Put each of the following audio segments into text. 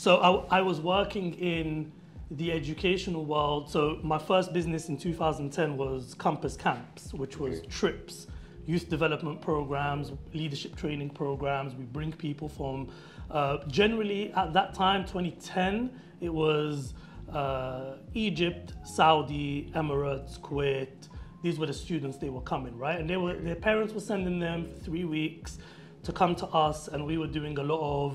So I was working in the educational world. So my first business in 2010 was Campus Camps, which was trips, youth development programs, leadership training programs. We bring people from, generally at that time, 2010, it was Egypt, Saudi, Emirates, Kuwait. These were the students, they were coming, right? And their parents were sending them for 3 weeks to come to us, and we were doing a lot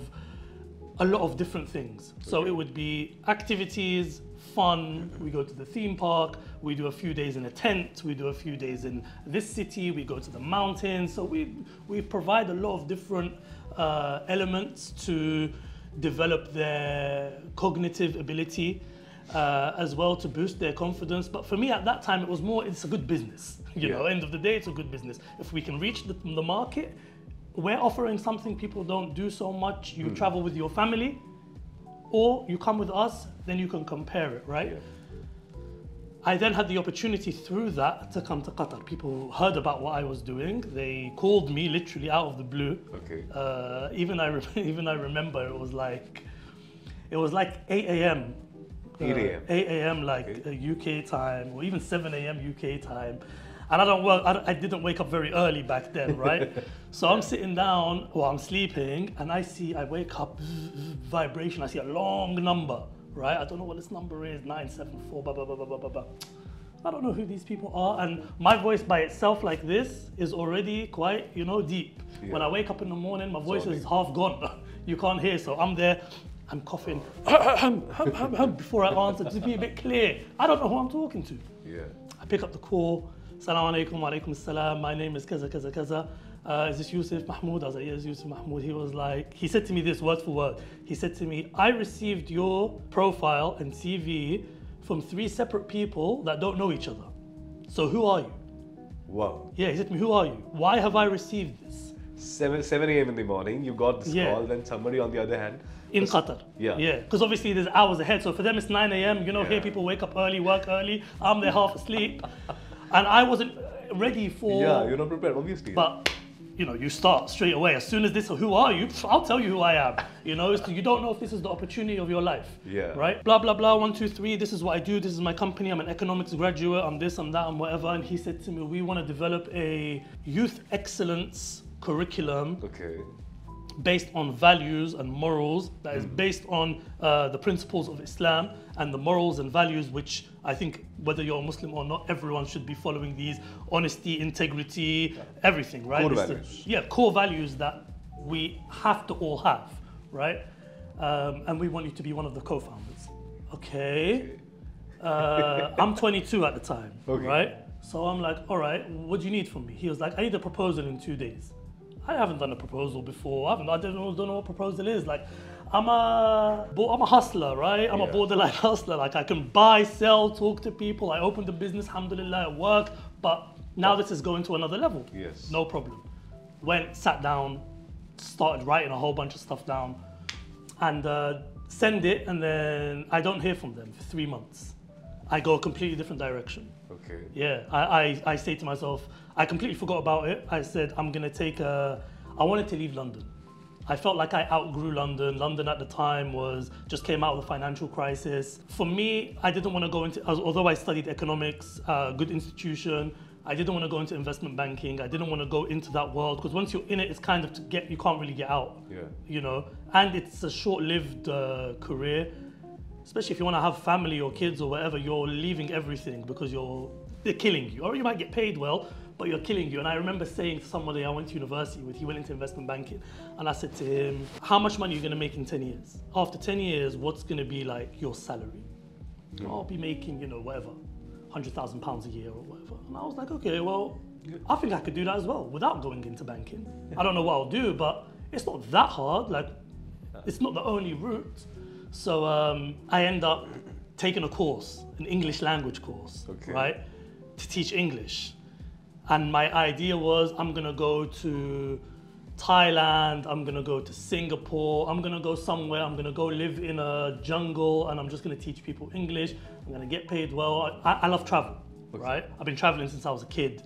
of different things. So it would be activities, fun, we go to the theme park, we do a few days in a tent, we do a few days in this city, we go to the mountains. So we provide a lot of different elements to develop their cognitive ability, as well, to boost their confidence. But for me at that time, it was more, it's a good business. You know, end of the day, it's a good business. If we can reach the market, we're offering something people don't do so much. You travel with your family, or you come with us, then you can compare it, right? Yeah. I then had the opportunity through that to come to Qatar. People heard about what I was doing. They called me literally out of the blue. Okay. Even I remember it was like 8 a.m. 8 a.m. 8 a.m. like UK time, or even 7 a.m. UK time. And I didn't wake up very early back then, right? So I'm sitting down, or I'm sleeping, and I wake up, vibration, I see a long number, right? I don't know what this number is, 974, blah, blah, blah, blah, blah, blah. I don't know who these people are. And my voice by itself like this is already quite, deep. Yeah. When I wake up in the morning, my voice is half gone. You can't hear, so I'm there, I'm coughing, before I answer, to be a bit clear. I don't know who I'm talking to. Yeah. I pick up the call. Assalamu alaikum wa alaikum assalam. My name is Kaza Kaza Kaza. Is this Yousef Mahmood? I was like, yes, Yousef Mahmood. He said to me this word for word. He said to me, I received your profile and CV from 3 separate people that don't know each other. So who are you? Wow. Yeah, he said to me, who are you? Why have I received this? 7 a.m. in the morning, you got this call, then somebody on the other hand. In Qatar. Yeah. Because obviously there's hours ahead. So for them it's 9 a.m. Here people wake up early, work early. I'm there half asleep. And I wasn't ready for... Yeah, you're not prepared, obviously. But, you start straight away. As soon as this, who are you? I'll tell you who I am. So you don't know if this is the opportunity of your life. Yeah. Right? Blah, blah, blah, 1, 2, 3. This is what I do. This is my company. I'm an economics graduate. I'm this, I'm that, I'm whatever. And he said to me, we want to develop a youth excellence curriculum. Okay. Based on values and morals, that is based on the principles of Islam and the morals and values, which I think whether you're a Muslim or not, everyone should be following these: honesty, integrity, everything, right? Core values. Core values that we have to all have, right? And we want you to be one of the co-founders. Okay. I'm 22 at the time, right? So I'm like, all right, what do you need from me? He was like, I need a proposal in 2 days. I haven't done a proposal before. I don't know what proposal is. Like, I'm a hustler, right? I'm a borderline hustler. Like, I can buy, sell, talk to people. I opened a business, alhamdulillah, at work. But now this is going to another level. Yes. No problem. Went, sat down, started writing a whole bunch of stuff down, and send it, and then I don't hear from them for 3 months. I go a completely different direction. Okay. Yeah, I say to myself, I completely forgot about it. I said, I wanted to leave London. I felt like I outgrew London. London at the time just came out of the financial crisis. For me, I didn't want to go into, although I studied economics, good institution, I didn't want to go into investment banking. I didn't want to go into that world, because once you're in it, it's kind of you can't really get out. Yeah. And it's a short-lived career. Especially if you want to have family or kids or whatever, you're leaving everything because they're killing you. Or you might get paid well, but you're killing you. And I remember saying to somebody I went to university with, he went into investment banking, and I said to him, how much money are you going to make in 10 years? After 10 years, what's going to be like your salary? I'll be making, whatever, £100,000 a year or whatever. And I was like, okay, well, I think I could do that as well without going into banking. I don't know what I'll do, but it's not that hard. Like, it's not the only route. So I end up taking a course, an English language course, right, to teach English. And my idea was, I'm gonna go to Thailand, I'm gonna go to Singapore, I'm gonna go somewhere, I'm gonna go live in a jungle, and I'm just gonna teach people English. I'm gonna get paid well. I love travel, right? I've been traveling since I was a kid.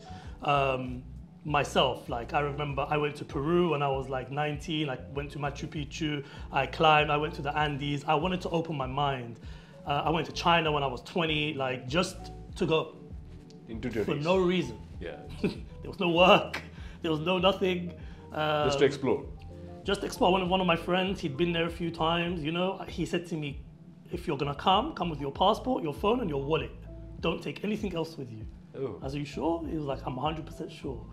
myself. Like I remember I went to Peru when I was like 19, I went to Machu Picchu, I climbed, I went to the Andes. I wanted to open my mind. I went to China when I was 20, like just to go. Into your For days. no reason. Yeah. There was no work, there was no nothing. Just to explore. Just explore. One of my friends, he'd been there a few times, you know, he said to me, if you're gonna come with your passport, your phone and your wallet. Don't take anything else with you. Oh. I was, are you sure? He was like, I'm 100% sure.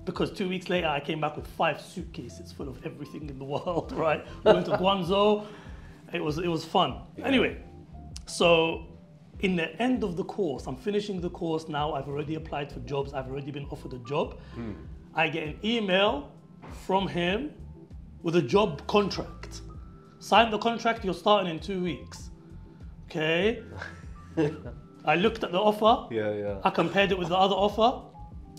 Because 2 weeks later, I came back with 5 suitcases full of everything in the world, right? We went to Guangzhou. It was fun. Yeah. Anyway, so in the end of the course, I'm finishing the course now. I've already applied for jobs. I've already been offered a job. I get an email from him with a job contract. Sign the contract, you're starting in 2 weeks. Okay. I looked at the offer. Yeah. I compared it with the other offer.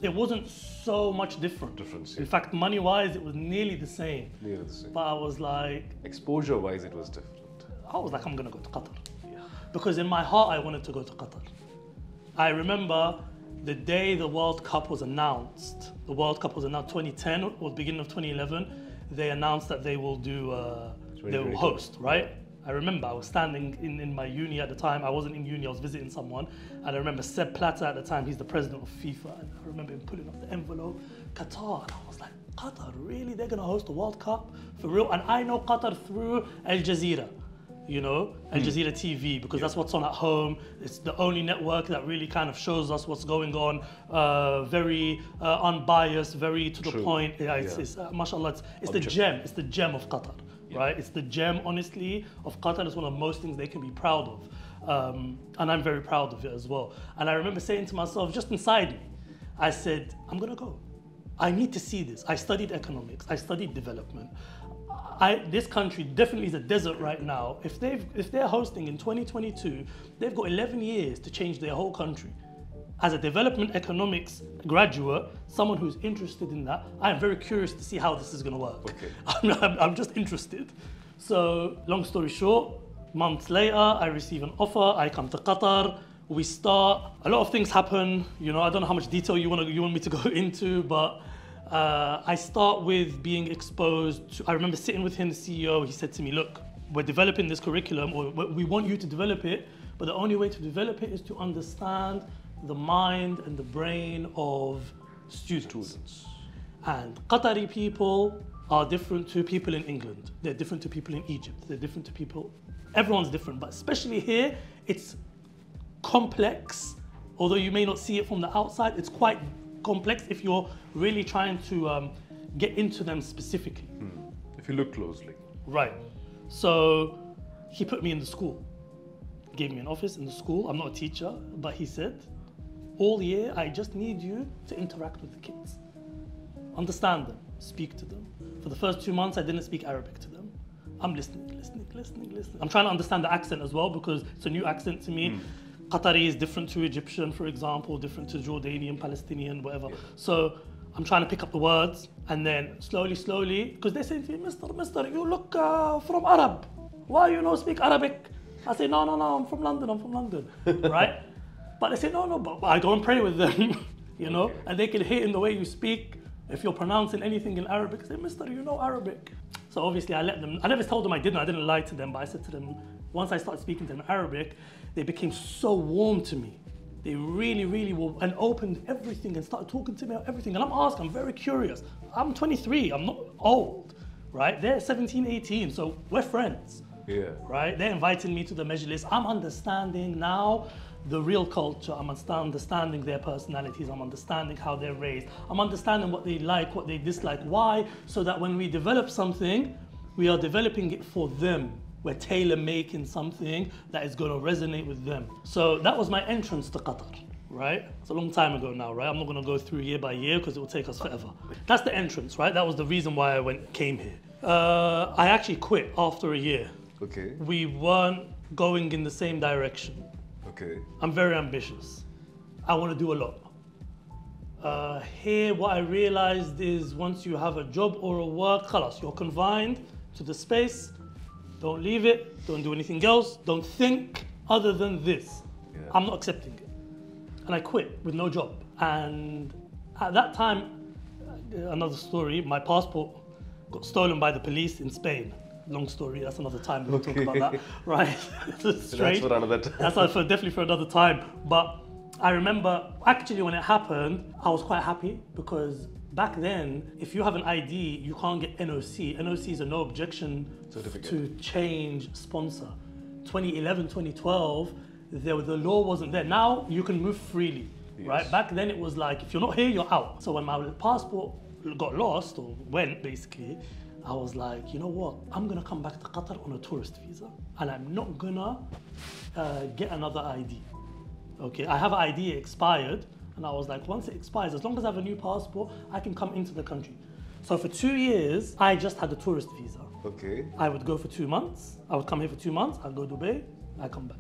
It wasn't so much different. Difference. In fact, money-wise, it was nearly the same. Nearly the same. But I was like, Exposure-wise, it was different. I'm gonna go to Qatar. Yeah. Because in my heart, I wanted to go to Qatar. I remember the day the World Cup was announced. The World Cup was announced 2010 or beginning of 2011. They announced that they will do, they will host, right? I remember I was standing in my uni at the time. I wasn't in uni, I was visiting someone. And I remember Sepp Blatter at the time, he's the president of FIFA. And I remember him pulling up the envelope, Qatar. And I was like, Qatar, really? They're gonna host the World Cup? For real? And I know Qatar through Al Jazeera, you know? Al Jazeera TV, because that's what's on at home. It's the only network that really kind of shows us what's going on. Very unbiased, very to the point. Yeah, it's mashallah, it's the gem. It's the gem of Qatar. Right? It's the gem, honestly, of Qatar. It's one of most things they can be proud of. And I'm very proud of it as well. And I remember saying to myself, just inside me, I said, I'm gonna go. I need to see this. I studied economics, I studied development. This country definitely is a desert right now. If they're hosting in 2022, they've got 11 years to change their whole country. As a development economics graduate, someone who's interested in that, I am very curious to see how this is going to work. Okay. I'm just interested. So, long story short, months later, I receive an offer. I come to Qatar. We start. A lot of things happen. You know, I don't know how much detail you want me to go into, but I start with being exposed to. I remember sitting with him, the CEO. He said to me, "Look, we're developing this curriculum, or we want you to develop it, but the only way to develop it is to understand the mind and the brain of students. And Qatari people are different to people in England. They're different to people in Egypt. They're different to people, everyone's different, but especially here, it's complex. Although you may not see it from the outside, it's quite complex if you're really trying to get into them specifically. If you look closely. Right. So he put me in the school, gave me an office in the school. I'm not a teacher, but he said, all year, I just need you to interact with the kids. Understand them, speak to them. For the first 2 months, I didn't speak Arabic to them. I'm listening. I'm trying to understand the accent as well, because it's a new accent to me. Qatari is different to Egyptian, for example, different to Jordanian, Palestinian, whatever. Yeah. So I'm trying to pick up the words, and then slowly, because they're saying to me, Mister, you look from Arab. Why you don't speak Arabic? I say, no, I'm from London, right? But they say, no, but I go and pray with them, you know? And they can hear in the way you speak. If you're pronouncing anything in Arabic, say, Mister, you know Arabic. So obviously I let them, I never told them I didn't lie to them, but I said to them, once I started speaking to them in Arabic, they became so warm to me. They really were, and opened everything and started talking to me about everything. And I'm very curious. I'm 23, I'm not old, right? They're 17, 18, so we're friends. Yeah. Right? They're inviting me to the majlis. I'm understanding now the real culture. I'm understanding their personalities. I'm understanding how they're raised. I'm understanding what they like, what they dislike. Why? So that when we develop something, we are developing it for them. We're tailor-making something that is going to resonate with them. So that was my entrance to Qatar, right? It's a long time ago now, right? I'm not going to go through year by year because it will take us forever. That's the entrance, right? That was the reason why I came here. I actually quit after a year. Okay. We weren't going in the same direction. Okay. I'm very ambitious. I want to do a lot. Here, what I realized is once you have a job or a work, khalas, you're confined to the space. Don't leave it. Don't do anything else. Don't think other than this. Yeah. I'm not accepting it. And I quit with no job. And at that time, another story. My passport got stolen by the police in Spain. Long story. That's another time we'll talk about that. Right? That's for another time. That's definitely for another time. But I remember actually when it happened, I was quite happy because back then, if you have an ID, you can't get NOC. NOC is a no objection to change sponsor. 2011, 2012, the law wasn't there. Now you can move freely, right? Back then it was like, if you're not here, you're out. So when my passport got lost or went basically, I was like, you know what? I'm gonna come back to Qatar on a tourist visa and I'm not gonna get another ID. Okay, I have an ID expired and I was like, once it expires, as long as I have a new passport, I can come into the country. So for 2 years, I just had a tourist visa. Okay. I would go for 2 months. I would come here for 2 months. I'd go to Dubai. I come back.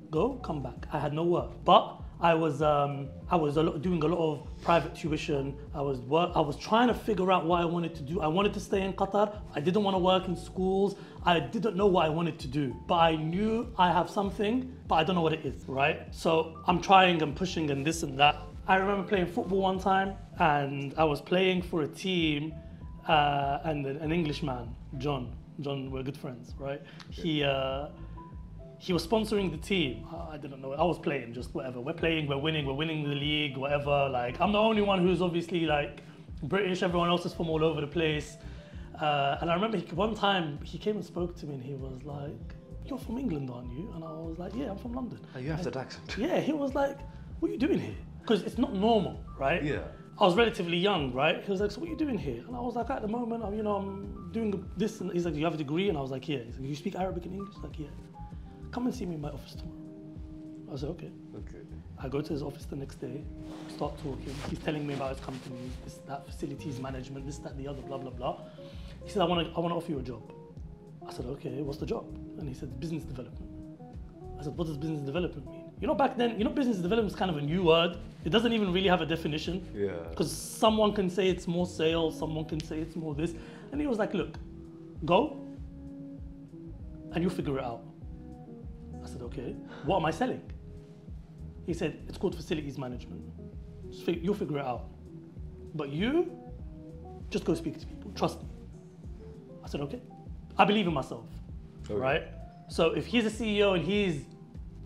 Go, come back. I had no work, but I was doing a lot of private tuition. I was trying to figure out what I wanted to do. I wanted to stay in Qatar. I didn't want to work in schools. I didn't know what I wanted to do, but I knew I have something, but I don't know what it is, right? So I'm trying and pushing and this and that. I remember playing football one time and I was playing for a team and an Englishman, John, we're good friends, right? He was sponsoring the team. I didn't know. I was playing, just whatever. We're playing, we're winning the league, whatever. Like, I'm the only one who's obviously like British. Everyone else is from all over the place. And I remember one time he came and spoke to me and he was like, "You're from England, aren't you?" And I was like, "Yeah, I'm from London." Oh, you have that accent. Yeah, he was like, "What are you doing here?" Because it's not normal, right? Yeah. I was relatively young, right? He was like, "So what are you doing here?" And I was like, "At the moment, I'm doing this." And he's like, "Do you have a degree?" And I was like, "Yeah." He's like, "You speak Arabic and English?" Like, "Yeah." "Come and see me in my office tomorrow." I said, "Okay." Okay. I go to his office the next day, start talking. He's telling me about his company, this, that, facilities management, this, that, the other, blah, blah, blah. He said, I want to offer you a job. I said, "Okay, what's the job?" And he said, "Business development." I said, "What does business development mean?" Back then, business development is kind of a new word. It doesn't even really have a definition. Yeah. Because someone can say it's more sales, someone can say it's more this. And he was like, "Look, go and you figure it out." I said, "Okay, what am I selling?" He said, "It's called facilities management. You'll figure it out. But you just go speak to people, trust me." I said, "Okay." I believe in myself, right? So if he's a CEO and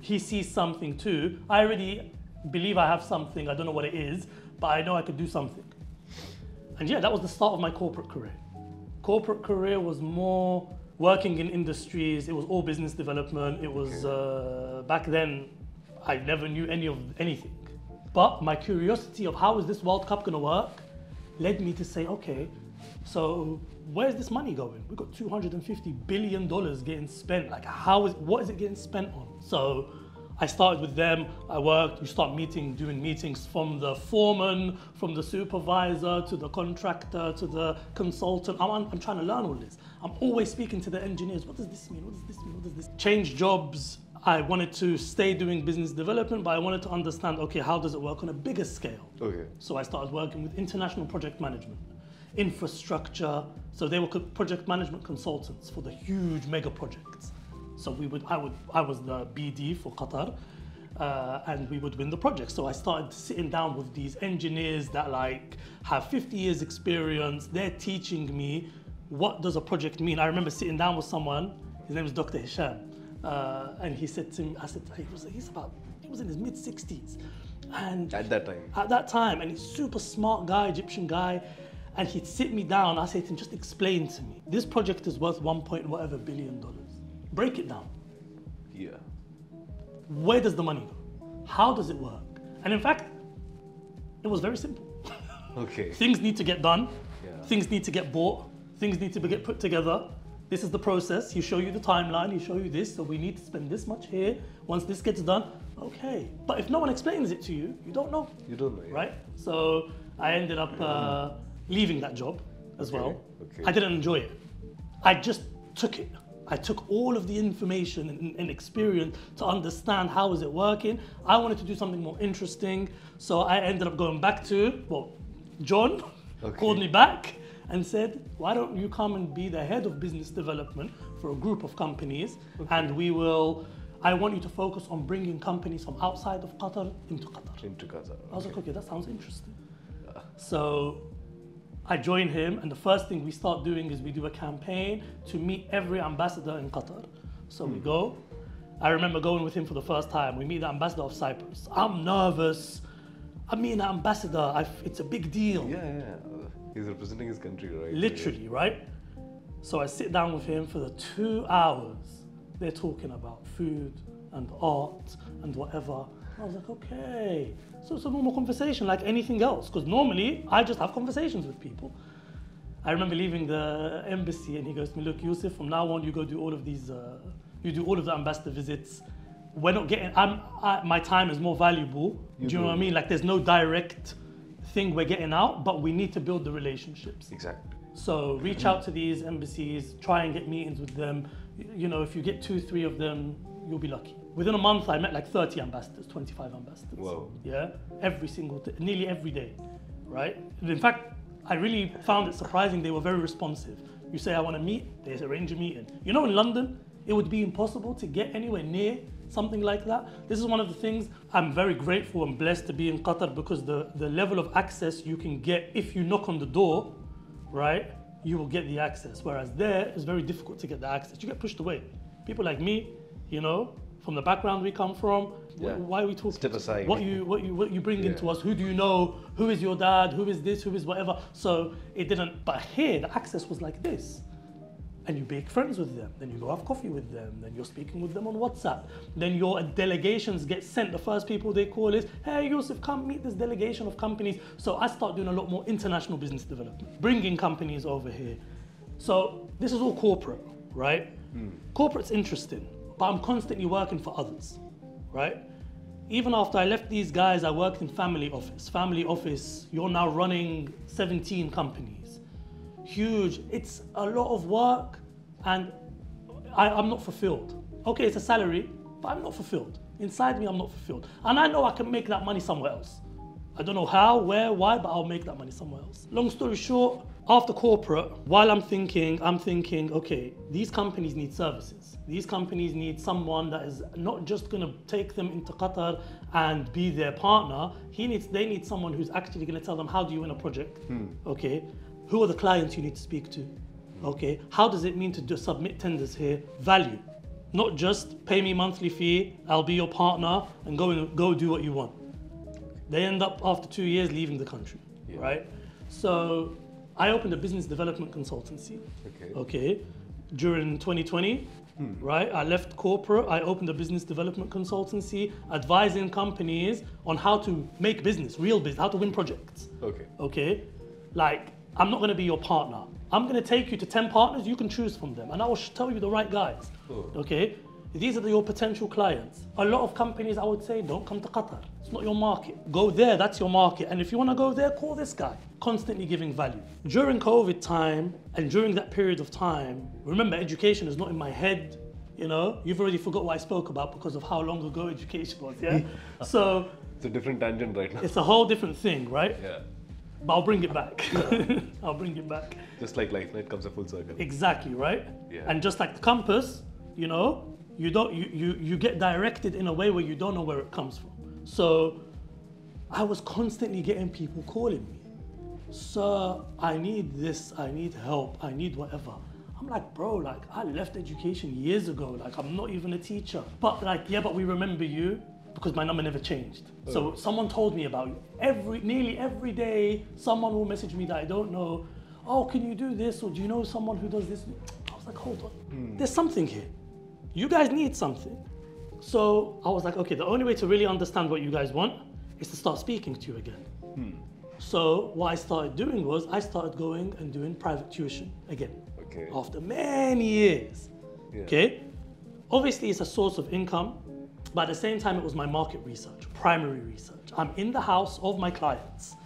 he sees something too, I already believe I have something. I don't know what it is, but I know I could do something. And yeah, that was the start of my corporate career. Corporate career was more working in industries. It was all business development. It was, back then, I never knew anything. But my curiosity of how is this World Cup gonna work led me to say, okay, so where's this money going? We've got $250 billion getting spent. Like, what is it getting spent on? So I started with them, I worked, you start doing meetings from the foreman, from the supervisor, to the contractor, to the consultant. I'm trying to learn all this. I'm always speaking to the engineers. What does this mean? What does this mean? What does this? Change jobs. I wanted to stay doing business development, but I wanted to understand, okay, how does it work on a bigger scale? Okay. So I started working with international project management, infrastructure. So they were project management consultants for the huge mega projects. So I was the BD for Qatar, and we would win the project. So I started sitting down with these engineers that have 50 years experience. They're teaching me what does a project mean. I remember sitting down with someone, his name is Dr. Hisham, and he said to me, he was in his mid-60s. And at that time, and he's super smart guy, Egyptian guy. And he'd sit me down, I said to him, "Just explain to me. This project is worth $1 billion. Break it down. Yeah. Where does the money go? How does it work?" And in fact, it was very simple. Okay. Things need to get done. Yeah. Things need to get bought. Things need to get put together. This is the process. He show you the timeline. He show you this. So we need to spend this much here. Once this gets done, okay. But if no one explains it to you, you don't know. You don't know. Yeah. Right? So I ended up leaving that job as well. Okay. I didn't enjoy it. I just took it. I took all of the information and experience to understand how is it working. I wanted to do something more interesting. So I ended up going back to, John called me back and said, "Why don't you come and be the head of business development for a group of companies, and I want you to focus on bringing companies from outside of Qatar into Qatar." Into Qatar. I was like, "Okay, that sounds interesting." So I join him, and the first thing we start doing is we do a campaign to meet every ambassador in Qatar. So we go. I remember going with him for the first time. We meet the ambassador of Cyprus. I'm nervous. I mean, the ambassador, it's a big deal. Yeah. He's representing his country, right? Literally, right? So I sit down with him for the 2 hours. They're talking about food and art and whatever. I was like, okay. So it's a normal conversation like anything else. Because normally, I just have conversations with people. I remember leaving the embassy and he goes to me, look, Yousef, from now on, you go do all of these, you do all of the ambassador visits. We're not getting, my time is more valuable. Do you know what I mean? Like there's no direct thing we're getting out, but we need to build the relationships. Exactly. So reach out to these embassies, try and get meetings with them. You know, if you get 2-3 of them, you'll be lucky. Within a month, I met like 30 ambassadors, 25 ambassadors. Whoa. Yeah, nearly every day, right? In fact, I really found it surprising. They were very responsive. You say, I want to meet, they arrange a meeting. You know, in London, it would be impossible to get anywhere near something like that. This is one of the things I'm very grateful and blessed to be in Qatar, because the level of access you can get if you knock on the door, right, you will get the access. Whereas there, it's very difficult to get the access. You get pushed away. People like me, you know, from the background we come from, why are we talking? Step aside. What you bring into us, who do you know, who is your dad, who is this, who is whatever. So it didn't, but here the access was like this. And you make friends with them, then you go have coffee with them, then you're speaking with them on WhatsApp. Then your delegations get sent. The first people they call is, hey Yousef, come meet this delegation of companies. So I start doing a lot more international business development, bringing companies over here. So this is all corporate, right? Corporate's interesting, but I'm constantly working for others, right? Even after I left these guys, I worked in family office. Family office, you're now running 17 companies. Huge, it's a lot of work, and I'm not fulfilled. Okay, it's a salary, but I'm not fulfilled. Inside me, I'm not fulfilled. And I know I can make that money somewhere else. I don't know how, where, why, but I'll make that money somewhere else. Long story short, after corporate, while I'm thinking, okay, these companies need services. These companies need someone that is not just gonna take them into Qatar and be their partner. They need someone who's actually gonna tell them, how do you win a project? Okay. Who are the clients you need to speak to? Okay, how does it mean to submit tenders here? Value, not just pay me monthly fee, I'll be your partner and go do what you want. They end up after 2 years leaving the country, right? So I opened a business development consultancy. Okay, during 2020, right? I left corporate, I opened a business development consultancy, advising companies on how to make business, real business, how to win projects. Okay, like, I'm not going to be your partner. I'm going to take you to 10 partners, you can choose from them, and I will tell you the right guys, okay? These are your potential clients. A lot of companies, I would say, don't come to Qatar. It's not your market. Go there, that's your market. And if you want to go there, call this guy. Constantly giving value. During COVID time, and during that period of time, remember, education is not in my head, you know? You've already forgot what I spoke about because of how long ago education was, yeah? So... It's a different tangent right now. It's a whole different thing, right? Yeah. But I'll bring it back. I'll bring it back. Just like life, it comes a full circle. Exactly, right? Yeah. And just like the compass, you know, you get directed in a way where you don't know where it comes from. So I was constantly getting people calling me, sir, I need this, I need help, I need whatever. I'm like, bro, like I left education years ago, like I'm not even a teacher. But like, yeah, but we remember you, because my number never changed. So someone told me about you. Nearly every day, someone will message me that I don't know. Oh, can you do this? Or do you know someone who does this? I was like, hold on, there's something here. You guys need something. So I was like, okay, the only way to really understand what you guys want is to start speaking to you again. So what I started doing was I started going and doing private tuition again. After many years. Okay. Obviously it's a source of income, but at the same time, it was my market research, primary research. I'm in the house of my clients,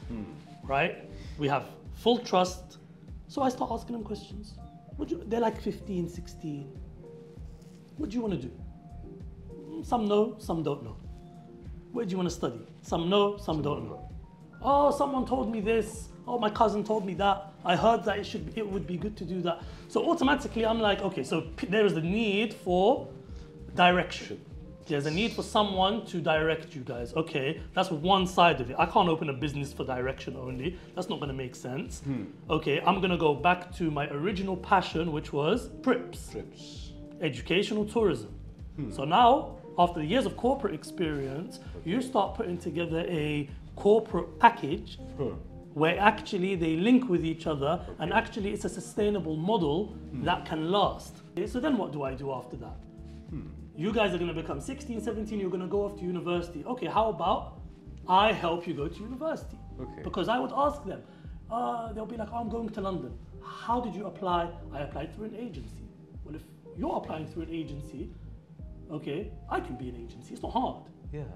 right? We have full trust. So I start asking them questions. They're like 15, 16. What do you want to do? Some know, some don't know. Where do you want to study? Some know, some don't know. Oh, someone told me this. Oh, my cousin told me that. I heard that it would be good to do that. So automatically, I'm like, okay, so there is the need for direction. There's a need for someone to direct you guys. Okay, that's one side of it. I can't open a business for direction only. That's not going to make sense. Okay, I'm going to go back to my original passion, which was trips. Educational tourism. So now, after the years of corporate experience, you start putting together a corporate package where actually they link with each other and actually it's a sustainable model that can last. Okay, so then what do I do after that? You guys are going to become 16, 17, you're going to go off to university. Okay, how about I help you go to university? Because I would ask them, they'll be like, oh, I'm going to London. How did you apply? I applied through an agency. Well, if you're applying through an agency, okay, I can be an agency. It's not hard.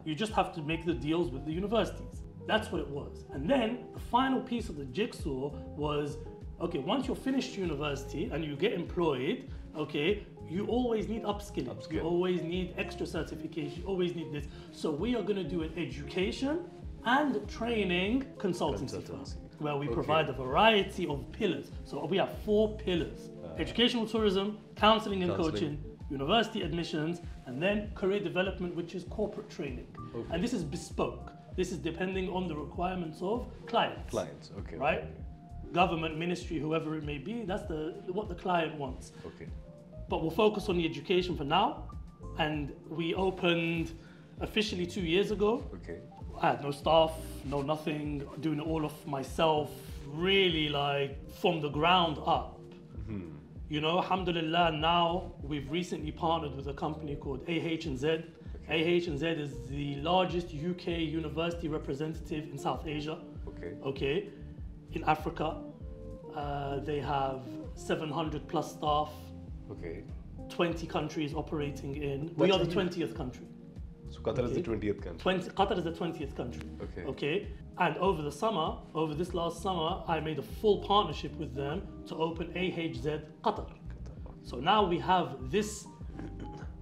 You just have to make the deals with the universities. That's what it was. And then the final piece of the jigsaw was, okay, once you're finished university and you get employed, okay, you always need upskilling. You always need extra certification. You always need this. So we are going to do an education and training consultancy firm, where we provide a variety of pillars. So we have 4 pillars: educational tourism, counseling and coaching, university admissions, and then career development, which is corporate training. And this is bespoke. This is depending on the requirements of clients. Right? Government, ministry, whoever it may be, that's what the client wants. But we'll focus on the education for now. And we opened officially 2 years ago. I had no staff, no nothing, doing it all of myself, really like from the ground up. You know, alhamdulillah, now we've recently partnered with a company called AH&Z. AH&Z is the largest UK university representative in South Asia. In Africa. They have 700 plus staff. 20 countries operating in. We are the 20th country. So Qatar is the 20th country. Qatar is the 20th country. And over this last summer, I made a full partnership with them to open AHZ Qatar. So now we have this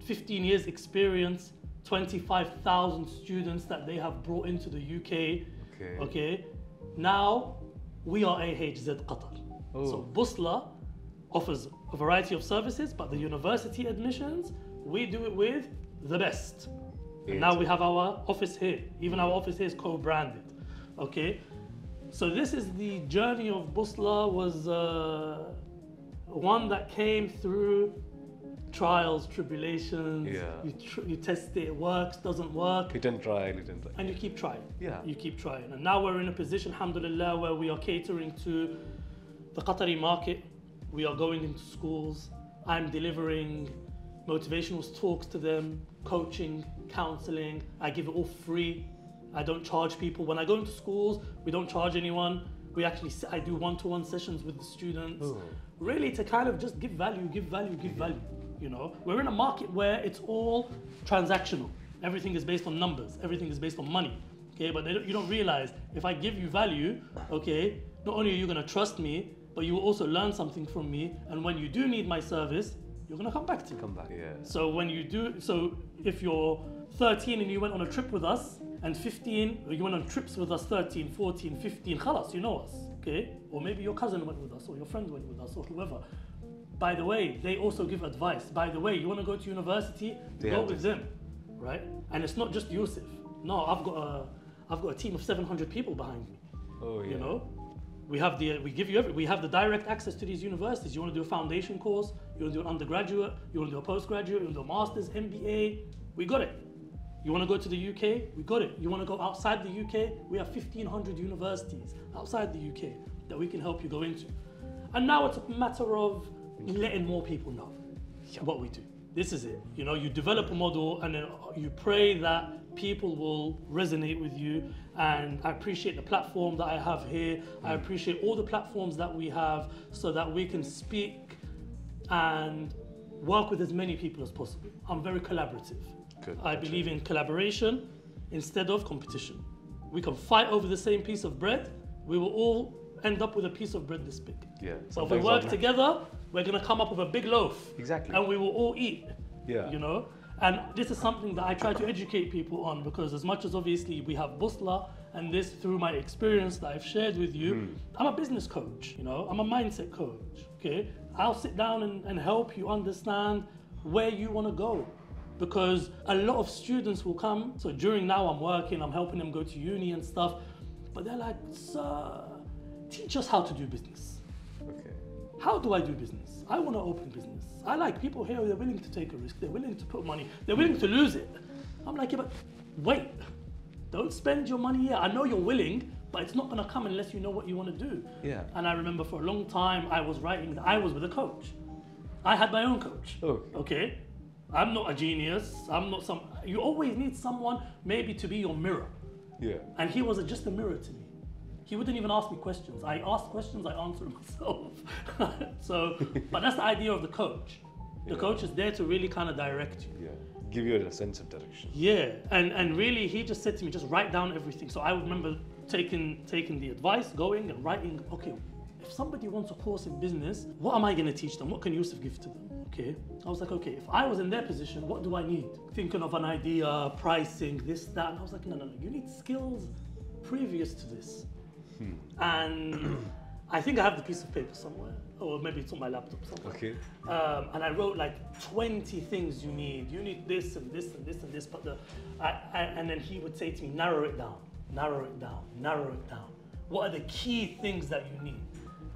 15 years experience, 25,000 students that they have brought into the UK. Now we are AHZ Qatar. So Busla offers a variety of services, but the university admissions, we do it with the best. And now we have our office here. Even our office here is co-branded. So this is the journey of Busla, was one that came through trials, tribulations. You test it, it works, doesn't work. Hit and try. And you keep trying. You keep trying. And now we're in a position, alhamdulillah, where we are catering to the Qatari market. We are going into schools. I'm delivering motivational talks to them, coaching, counseling. I give it all free. I don't charge people. When I go into schools, we don't charge anyone. I do one-to-one sessions with the students. Really to kind of just give value. You know, we're in a market where it's all transactional. Everything is based on numbers. Everything is based on money. But you don't realize, if I give you value, not only are you going to trust me, but you will also learn something from me. And when you do need my service, you're going to come back to me. So if you're 13 and you went on a trip with us, and 15, or you went on trips with us, 13, 14, 15, khalas, you know us, Or maybe your cousin went with us, or your friend went with us, or whoever. By the way, they also give advice. By the way, you want to go to university, go with them, right? And it's not just Yousef. No, I've got a team of 700 people behind me. You know, we have the direct access to these universities. You want to do a foundation course, you want to do an undergraduate, you want to do a postgraduate, you want to do a master's, MBA, we got it. You want to go to the UK? We got it. You want to go outside the UK? We have 1,500 universities outside the UK that we can help you go into. And now it's a matter of letting more people know what we do. This is it. You know, you develop a model and then you pray that people will resonate with you. And I appreciate the platform that I have here. I appreciate all the platforms that we have so that we can speak and work with as many people as possible. I'm very collaborative. I believe in collaboration instead of competition. We can fight over the same piece of bread. We will all end up with a piece of bread this big. So if we work together, we're going to come up with a big loaf. And we will all eat. You know? And this is something that I try to educate people on, because as much as obviously we have Busla, and this through my experience that I've shared with you, I'm a business coach, you know? I'm a mindset coach, I'll sit down and help you understand where you want to go. because a lot of students will come. So during now I'm working, I'm helping them go to uni and stuff, but they're like, sir, teach us how to do business. Okay. How do I do business? I want to open business. I like people here, they're willing to take a risk, they're willing to put money, they're willing to lose it. I'm like, yeah, but wait, don't spend your money here. I know you're willing, but it's not gonna come unless you know what you want to do. Yeah. And I remember for a long time, I was with a coach. I had my own coach, okay? I'm not a genius, you always need someone maybe to be your mirror. Yeah. And he was just a mirror to me. He wouldn't even ask me questions. I ask questions, I answer myself. So, but that's the idea of the coach. The coach is there to really kind of direct you. Yeah, give you a sense of direction. Yeah, and really he just said to me, just write down everything. So I remember taking the advice, going and writing, okay, if somebody wants a course in business, what am I going to teach them? What can Yousef give to them? Okay, I was like, okay, if I was in their position, what do I need? Thinking of an idea, pricing, this, that. And I was like, no, you need skills previous to this. And I think I have the piece of paper somewhere, or maybe it's on my laptop somewhere. Okay. And I wrote like 20 things you need. You need this and this and this and this. But and then he would say to me, narrow it down, narrow it down, narrow it down. What are the key things that you need?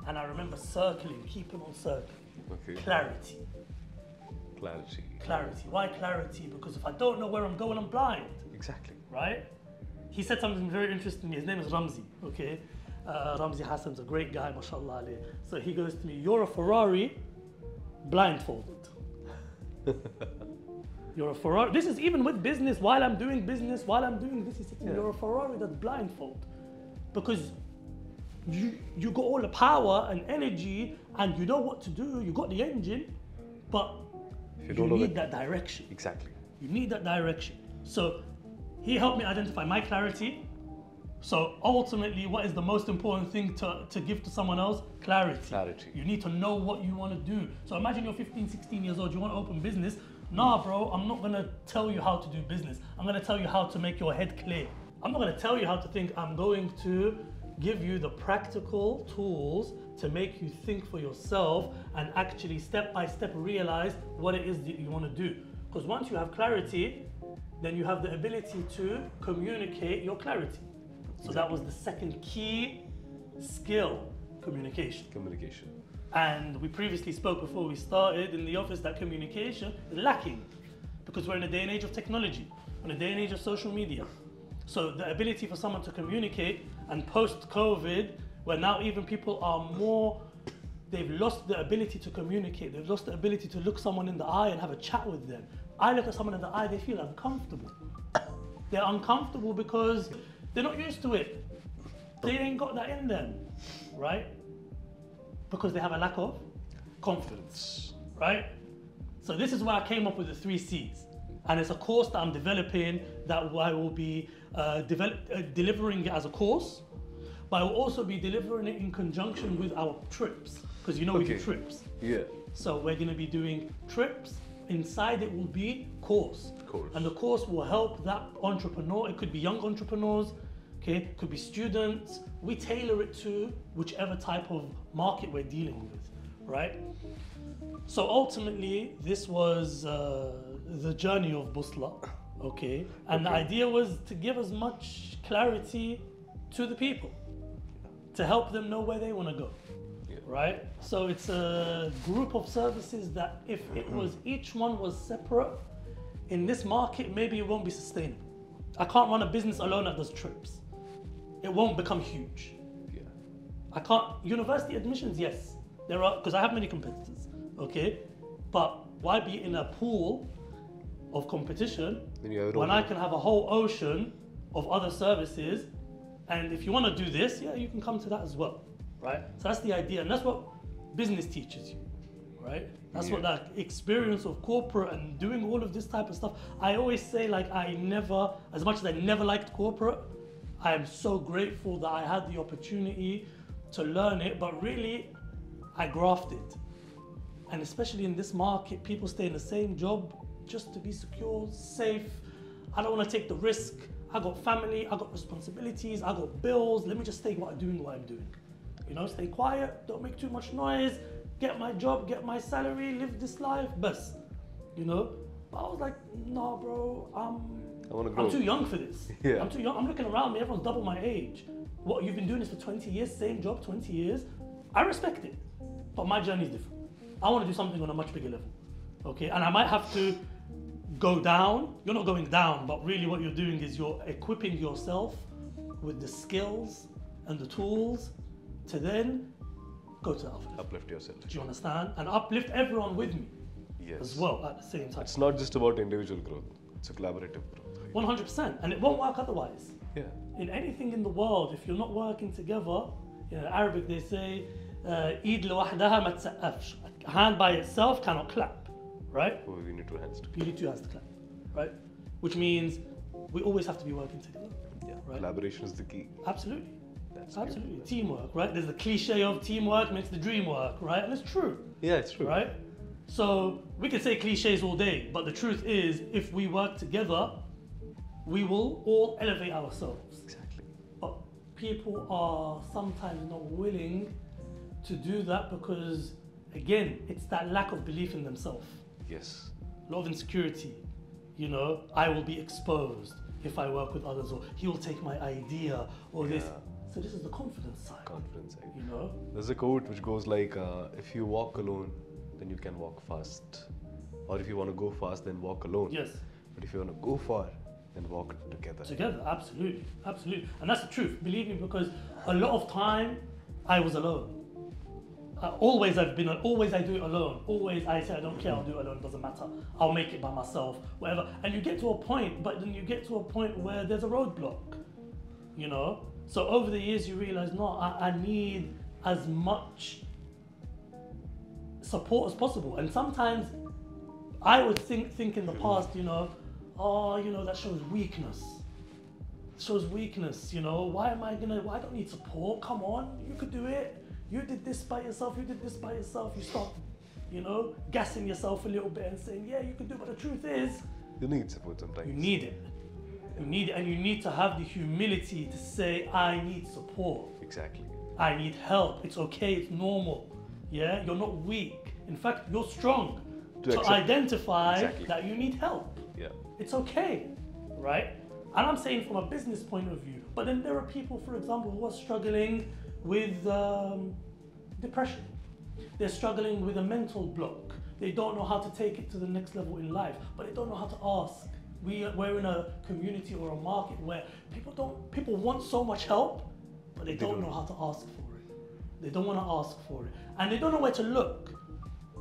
And I remember circling, keeping on circling. Okay. Clarity. Clarity. Clarity. Why clarity? Because if I don't know where I'm going, I'm blind. Exactly. Right? He said something very interesting. His name is Ramzi, okay? Ramzi Hassan's a great guy, mashallah alayh. So he goes to me, you're a Ferrari blindfolded. You're a Ferrari. This is even with business, while I'm doing this, he said to me, you're a Ferrari that's blindfolded. Because you got all the power and energy and you know what to do, you got the engine, but you need that direction. Exactly. You need that direction. So he helped me identify my clarity. So ultimately, what is the most important thing to give to someone else? Clarity. Clarity. You need to know what you want to do. So imagine you're 15, 16 years old, you want to open business. Nah, bro, I'm not going to tell you how to do business. I'm going to tell you how to make your head clear. I'm not going to tell you how to think. I'm going to give you the practical tools to make you think for yourself and actually step by step realize what it is that you want to do. Because once you have clarity, then you have the ability to communicate your clarity. So that was the second key skill, communication. Communication. And we previously spoke before we started in the office that communication is lacking because we're in a day and age of technology, in a day and age of social media. So the ability for someone to communicate, and post-COVID, where now even people are more, they've lost the ability to communicate, they've lost the ability to look someone in the eye and have a chat with them. I look at someone in the eye, they feel uncomfortable. They're uncomfortable because they're not used to it. They ain't got that in them, right? Because they have a lack of confidence, right? So this is where I came up with the 3 C's. And it's a course that I'm developing that I will be delivering it as a course, but I will also be delivering it in conjunction with our trips, because we do trips. Yeah. So we're going to be doing trips. Inside it will be course. And the course will help that entrepreneur. It could be young entrepreneurs, okay? It could be students. We tailor it to whichever type of market we're dealing with, right? So ultimately, this was the journey of Busla, okay? And the idea was to give as much clarity to the people, to help them know where they want to go, right? So it's a group of services that if it was, each one was separate, in this market, maybe it won't be sustainable. I can't run a business alone that does trips. It won't become huge. Yeah. I can't, university admissions, yes, there are, because I have many competitors, okay? But why be in a pool of competition when I can have a whole ocean of other services? And if you want to do this, yeah, you can come to that as well, right? So that's the idea, and that's what business teaches you, right? That's what that experience of corporate and doing all of this type of stuff. I always say, like, I never, as much as I never liked corporate, I am so grateful that I had the opportunity to learn it, but really, I grafted. And especially in this market, people stay in the same job just to be secure, safe. I don't want to take the risk. I got family, I got responsibilities, I got bills. Let me just stay doing what I'm doing. You know, stay quiet, don't make too much noise, get my job, get my salary, live this life, best. You know, But I was like, no, bro, I want to grow. I'm too young for this. Yeah. I'm too young. I'm looking around me, everyone's double my age. What, you've been doing this for 20 years, same job, 20 years? I respect it, but my journey is different. I want to do something on a much bigger level, okay? And I might have to go down. You're not going down, but really what you're doing is you're equipping yourself with the skills and the tools to then go to uplift. Uplift yourself. Do you understand? And uplift everyone with me as well at the same time. It's not just about individual growth. It's a collaborative growth. 100%, and it won't work otherwise. Yeah. In anything in the world, if you're not working together, in Arabic they say, "Eid لوحدها ما تسقفش." A hand by itself cannot clap, right? Oh, we need two hands to You need two hands to clap, right? Which means we always have to be working together. Yeah. Right? Collaboration is the key. Absolutely. That's Absolutely. Teamwork, right? There's the cliche of teamwork makes the dream work, right? And it's true. Yeah, it's true. Right? So we can say cliches all day, but the truth is, if we work together, we will all elevate ourselves. Exactly. But people are sometimes not willing to do that because, again, it's that lack of belief in themselves. Yes. A lot of insecurity. You know, I will be exposed if I work with others, or he will take my idea, or this. So this is the confidence side. Confidence side. You know? There's a quote which goes like, if you walk alone, then you can walk fast. Or if you want to go fast, then walk alone. Yes. But if you want to go far, then walk together. Together, absolutely, absolutely. And that's the truth, believe me, because a lot of time I was alone. Always I do it alone. Always I say I don't care, I'll do it alone, doesn't matter. I'll make it by myself, whatever. And you get to a point, but then you get to a point where there's a roadblock, you know? So over the years you realize, no, I need as much support as possible. And sometimes I would think in the past, you know, oh, you know, that shows weakness. It shows weakness, you know, why I don't need support, come on, you could do it. You did this by yourself, you did this by yourself. You start, you know, gassing yourself a little bit and saying, yeah, you can do it. But the truth is, you need support sometimes. You need it. You need it, and you need to have the humility to say, I need support. Exactly. I need help. It's okay, it's normal. Yeah, you're not weak. In fact, you're strong to identify that you need help. Yeah. It's okay, right? And I'm saying from a business point of view. But then there are people, for example, who are struggling with depression. They're struggling with a mental block. They don't know how to take it to the next level in life, but they don't know how to ask. We're in a community or a market where people want so much help, but they don't know how to ask for it. They don't want to ask for it. And they don't know where to look.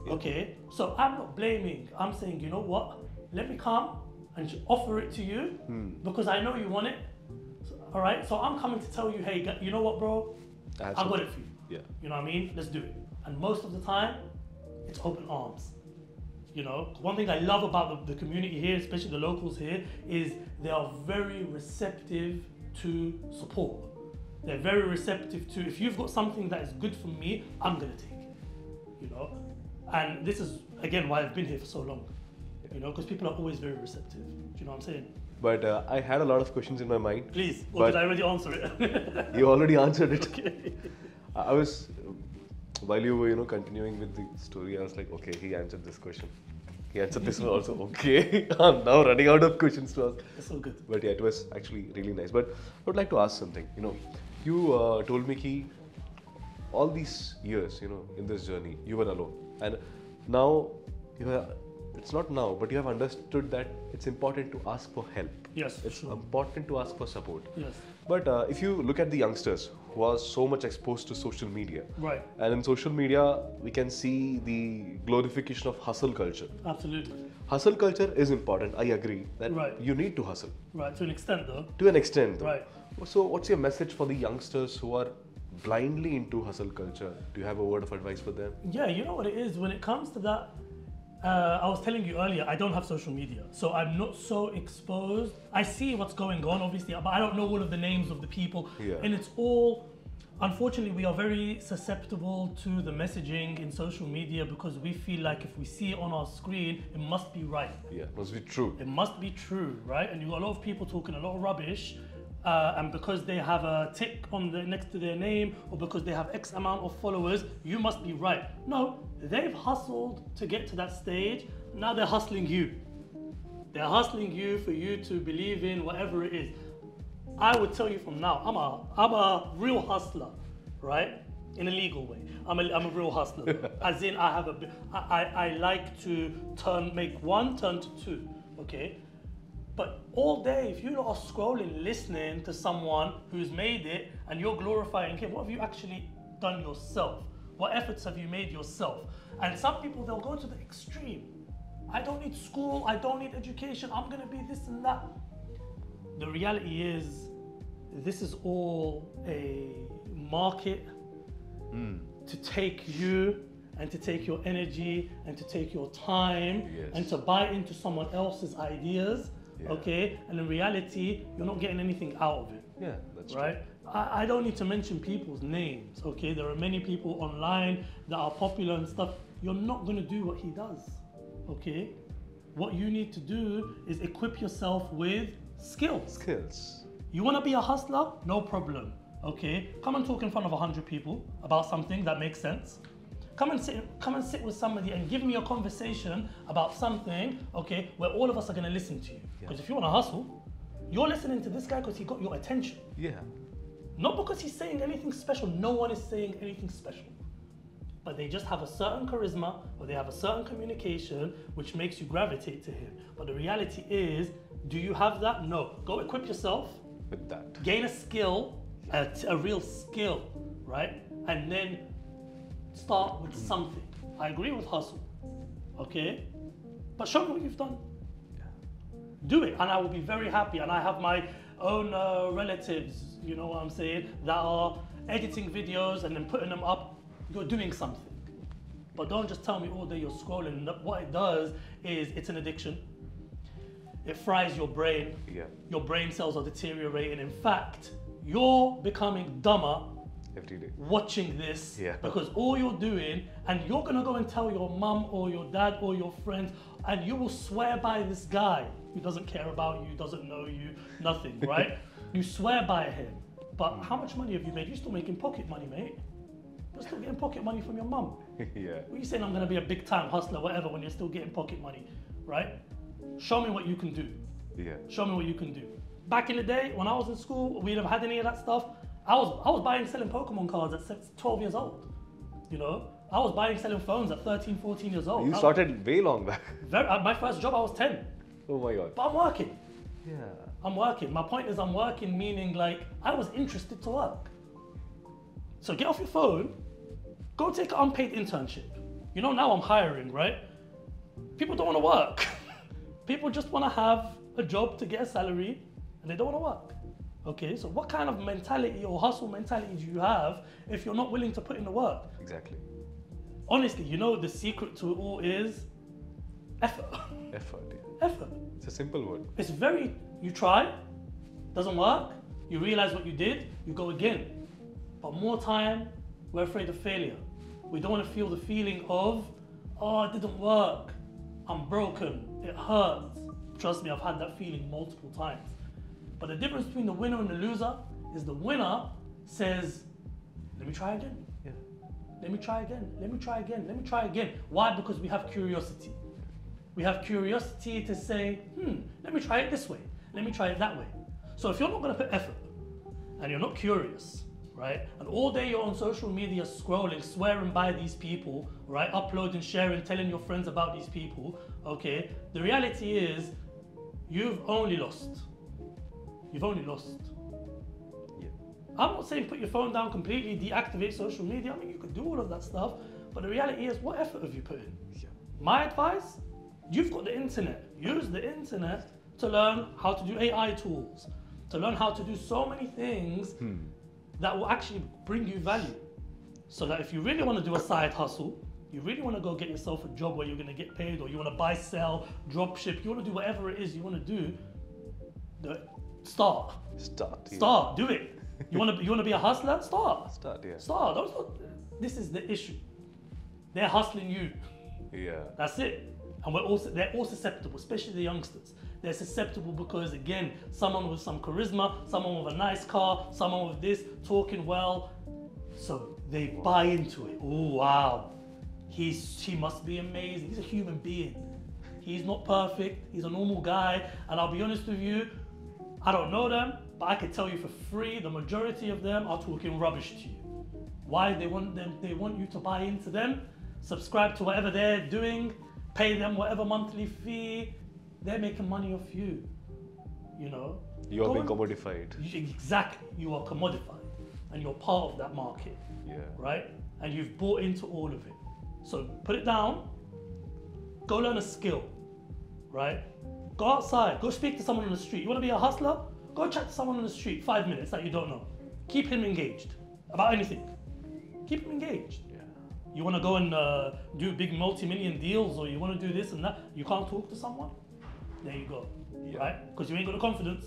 Okay, so I'm not blaming. I'm saying, you know what? Let me come and offer it to you because I know you want it. So, all right, so I'm coming to tell you, hey, you know what, bro? I got it for you. Yeah. You know what I mean? Let's do it. And most of the time, it's open arms. You know, one thing I love about the community here, especially the locals here, is they are very receptive to support. They're very receptive to, if you've got something that is good for me, I'm gonna take it. You know, and this is again why I've been here for so long. You know, because people are always very receptive. Do you know what I'm saying? But I had a lot of questions in my mind. Please, or did I already answer it? You already answered it. Okay. I was, while you were, you know, continuing with the story, I was like, okay, he answered this question. He answered this one also. Okay, I'm now running out of questions to ask. It's so good. But yeah, it was actually really nice. But I would like to ask something. You know, you told me that all these years, you know, in this journey, you were alone, and now you are. It's not now, but you have understood that it's important to ask for help. Yes, it's important to ask for support. Yes. But if you look at the youngsters who are so much exposed to social media, right? And in social media, we can see the glorification of hustle culture. Absolutely. Hustle culture is important. I agree that you need to hustle. Right, to an extent, though. To an extent, though. Right. So, what's your message for the youngsters who are blindly into hustle culture? Do you have a word of advice for them? Yeah, you know what it is when it comes to that. I was telling you earlier, I don't have social media, so I'm not so exposed. I see what's going on, obviously, but I don't know all of the names of the people. Yeah. And it's all, unfortunately, we are very susceptible to the messaging in social media because we feel like if we see it on our screen, it must be right. Yeah, it must be true. It must be true, right? And you got a lot of people talking a lot of rubbish, and because they have a tick on next to their name, or because they have X amount of followers, you must be right. No, they've hustled to get to that stage. Now they're hustling you. They're hustling you for you to believe in whatever it is. I would tell you from now, I'm a real hustler, right? In a legal way. I'm a real hustler. As in, I like to make one turn to two, okay? But all day, if you are scrolling, listening to someone who's made it, and you're glorifying him, what have you actually done yourself? What efforts have you made yourself? And some people, they'll go to the extreme. I don't need school, I don't need education, I'm gonna be this and that. The reality is, this is all a market to take you and to take your energy and to take your time and to buy into someone else's ideas, okay? And in reality, you're not getting anything out of it. Yeah, that's right. True. I don't need to mention people's names, okay? There are many people online that are popular and stuff. You're not gonna do what he does, okay? What you need to do is equip yourself with skills. You wanna be a hustler? No problem, okay? Come and talk in front of 100 people about something that makes sense. Come and sit with somebody and give me a conversation about something, okay, where all of us are gonna listen to you. Because if you wanna hustle, you're listening to this guy because he got your attention. Yeah. Not because he's saying anything special. No one is saying anything special. But they just have a certain charisma, or they have a certain communication which makes you gravitate to him. But the reality is, do you have that? No. Go equip yourself with that. Gain a skill, a real skill, right? And then start with something. I agree with hustle, okay? But show me what you've done. Do it, and I will be very happy. And I have my own relatives, you know what I'm saying, that are editing videos and then putting them up. You're doing something. But don't just tell me all day you're scrolling. What it does is it's an addiction. It fries your brain. Yeah. Your brain cells are deteriorating. In fact, you're becoming dumber every day watching this, yeah. Because all you're doing, and you're gonna go and tell your mum or your dad or your friends, and you will swear by this guy who doesn't care about you, doesn't know you, nothing, right? You swear by him. But how much money have you made? You're still making pocket money, mate. You're still getting pocket money from your mum. Yeah. What are you saying, I'm gonna be a big time hustler, whatever, when you're still getting pocket money, right? Show me what you can do. Yeah. Show me what you can do. Back in the day, when I was in school, we didn't have any of that stuff. I was buying and selling Pokemon cards at 12 years old. You know, I was buying and selling phones at 13, 14 years old. You started way long back. My first job, I was 10. Oh my God. But I'm working. Yeah. I'm working. My point is I'm working, meaning like I was interested to work. So get off your phone, go take an unpaid internship. You know, now I'm hiring, right? People don't want to work. People just want to have a job to get a salary and they don't want to work. Okay, so what kind of mentality or hustle mentality do you have if you're not willing to put in the work? Exactly. Honestly, you know the secret to it all is effort. Effort, yeah. Effort. It's a simple word. It's very, you try, doesn't work, you realize what you did, you go again. But more time, we're afraid of failure. We don't want to feel the feeling of, oh, it didn't work, I'm broken, it hurts. Trust me, I've had that feeling multiple times. But the difference between the winner and the loser is the winner says, let me try again. Yeah. Let me try again. Let me try again. Let me try again. Why? Because we have curiosity. We have curiosity to say, let me try it this way. Let me try it that way. So if you're not going to put effort and you're not curious, right? And all day you're on social media scrolling, swearing by these people, right? Uploading, sharing, telling your friends about these people, okay? The reality is you've only lost. You've only lost. Yeah. I'm not saying put your phone down completely, deactivate social media. I mean, you could do all of that stuff, but the reality is, what effort have you put in? Yeah. My advice, you've got the internet. Use the internet to learn how to do AI tools, to learn how to do so many things that will actually bring you value. So that if you really want to do a side hustle, you really want to go get yourself a job where you're going to get paid, or you want to buy, sell, drop ship, you want to do whatever it is you want to do, Start. Yeah. Start. Do it. You want to be a hustler? Start. Yeah. Start. This is the issue. They're hustling you. Yeah. That's it. And they're all susceptible, especially the youngsters. They're susceptible because, again, someone with some charisma, someone with a nice car, someone with this, talking well. So they buy into it. Oh, wow. He must be amazing. He's a human being. He's not perfect. He's a normal guy. And I'll be honest with you, I don't know them, but I can tell you for free, the majority of them are talking rubbish to you. Why? They want you to buy into them, subscribe to whatever they're doing, pay them whatever monthly fee. They're making money off you, you know. You're being commodified. Exactly, you are commodified, and you're part of that market. Yeah. Right? And you've bought into all of it. So put it down, go learn a skill, right? Go outside, go speak to someone on the street. You want to be a hustler? Go chat to someone on the street, 5 minutes that you don't know. Keep him engaged about anything. Keep him engaged. Yeah. You want to go and do big multi-million deals, or you want to do this and that, you can't talk to someone? There you go, right? Because you ain't got the confidence.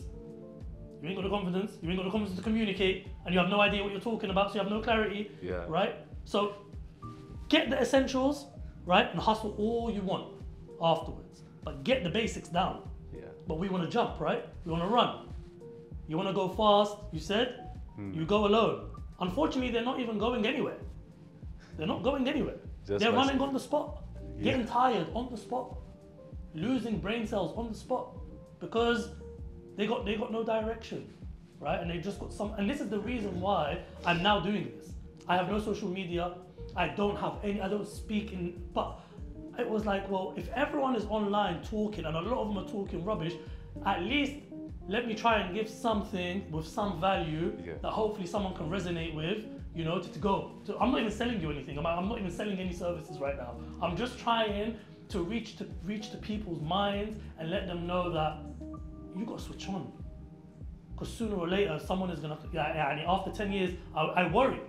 You ain't got the confidence. You ain't got the confidence to communicate, and you have no idea what you're talking about, so you have no clarity, right? So get the essentials, right, and hustle all you want afterwards. But get the basics down. Yeah. But we want to jump, right? We want to run. You want to go fast, you said? You go alone. Unfortunately, they're not even going anywhere. They're not going anywhere. They're running on the spot, getting tired on the spot, losing brain cells on the spot, because they got no direction, right? And they just got some, and this is the reason why I'm now doing this. I have no social media. I don't speak in, but it was like, well, if everyone is online talking and a lot of them are talking rubbish, at least let me try and give something with some value that hopefully someone can resonate with, you know, to go. I'm not even selling you anything. I'm not even selling any services right now. I'm just trying to reach to people's minds and let them know that you got to switch on. Because sooner or later, someone is going to, after 10 years, I worry.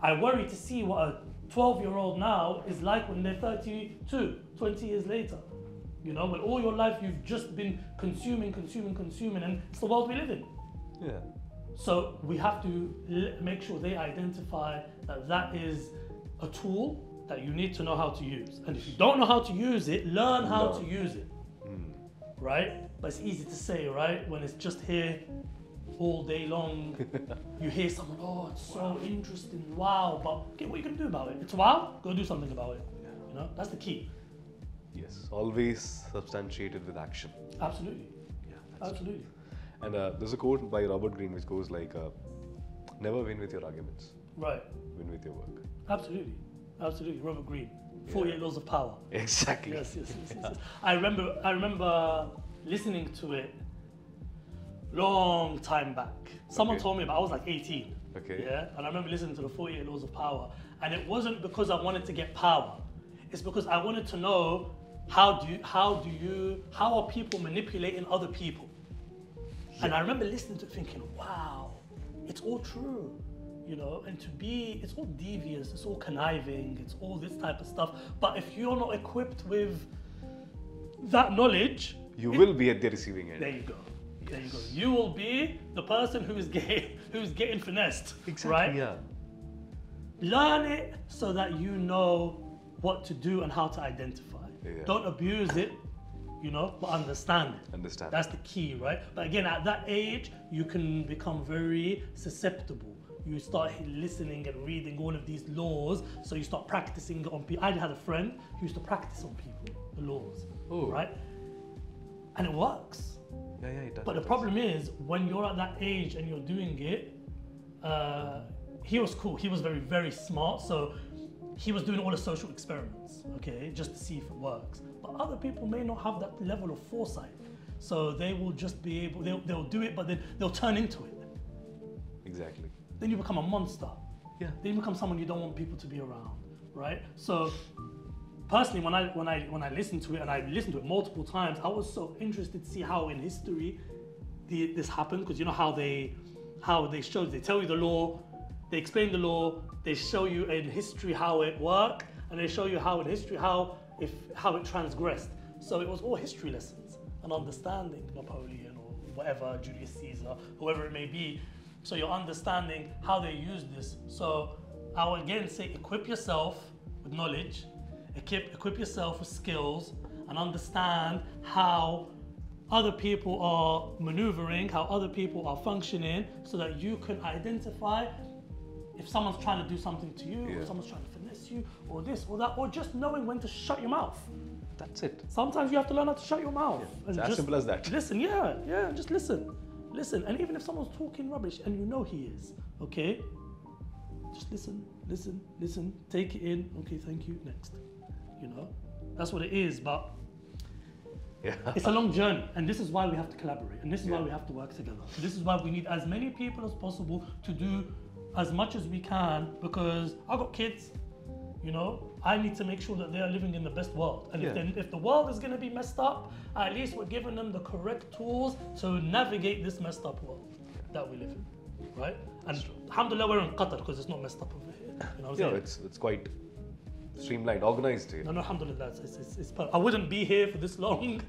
I worry to see what a 12-year-old now is like when they're 32, 20 years later. You know, when all your life you've just been consuming, and it's the world we live in. Yeah. So we have to make sure they identify that that is a tool that you need to know how to use. And if you don't know how to use it, learn how to use it. Right? But it's easy to say, right? When it's just here all day long, you hear someone, oh, it's so interesting, wow, but what are you going to do about it? It's wow, go do something about it. You know, that's the key. Yes, always substantiated with action. Absolutely. Yeah, absolutely. True. And there's a quote by Robert Greene which goes like, never win with your arguments. Right. Win with your work. Absolutely. Absolutely. Robert Greene. 48 Laws of Power. Exactly. Yes. I remember listening to it long time back. Someone told me about, I was like 18. Okay. Yeah. And I remember listening to the 48 Laws of Power. And it wasn't because I wanted to get power. It's because I wanted to know how are people manipulating other people? Yeah. And I remember listening to it thinking, wow, it's all true. You know, and it's all devious, it's all conniving, it's all this type of stuff. But if you're not equipped with that knowledge, you will be at the receiving end. There you go. Yes. There you go. You will be the person who's getting finessed. Exactly. Right? Yeah. Learn it so that you know what to do and how to identify. Yeah. Don't abuse it, you know, but understand it. Understand. That's the key, right? But again, at that age, you can become very susceptible. You start listening and reading all of these laws, so you start practicing on people. I had a friend who used to practice on people, the laws, right? And it works. Yeah, it does. But the problem is, when you're at that age and you're doing it, he was cool. He was very, very smart. So he was doing all the social experiments, okay, just to see if it works. But other people may not have that level of foresight. So they will just be able, they'll do it, but then they'll turn into it. Exactly. Then you become a monster. Yeah. Then you become someone you don't want people to be around, right? So personally, when I listened to it, and I listened to it multiple times, I was so interested to see how in history this happened, because you know how they showed, they tell you the law, they explain the law, they show you in history how it worked, and they show you how in history how it transgressed. So it was all history lessons and understanding Napoleon or whatever, Julius Caesar, whoever it may be. So you're understanding how they use this. So I would again say equip yourself with knowledge, equip yourself with skills, and understand how other people are maneuvering, how other people are functioning, so that you can identify if someone's trying to do something to you, or someone's trying to finesse you, or this or that, or just knowing when to shut your mouth. That's it. Sometimes you have to learn how to shut your mouth. It's as simple as that. Listen, just listen. Listen, and even if someone's talking rubbish and you know he is, okay, just listen, take it in, okay, thank you, next. You know, that's what it is, but it's a long journey, and this is why we have to collaborate, and this is why we have to work together. This is why we need as many people as possible to do as much as we can, because I've got kids, you know, I need to make sure that they are living in the best world. And if the world is going to be messed up, at least we're giving them the correct tools to navigate this messed up world that we live in, right? And alhamdulillah, we're in Qatar because it's not messed up over here. You know what I'm saying? It's quite streamlined, organized here. No, alhamdulillah, it's I wouldn't be here for this long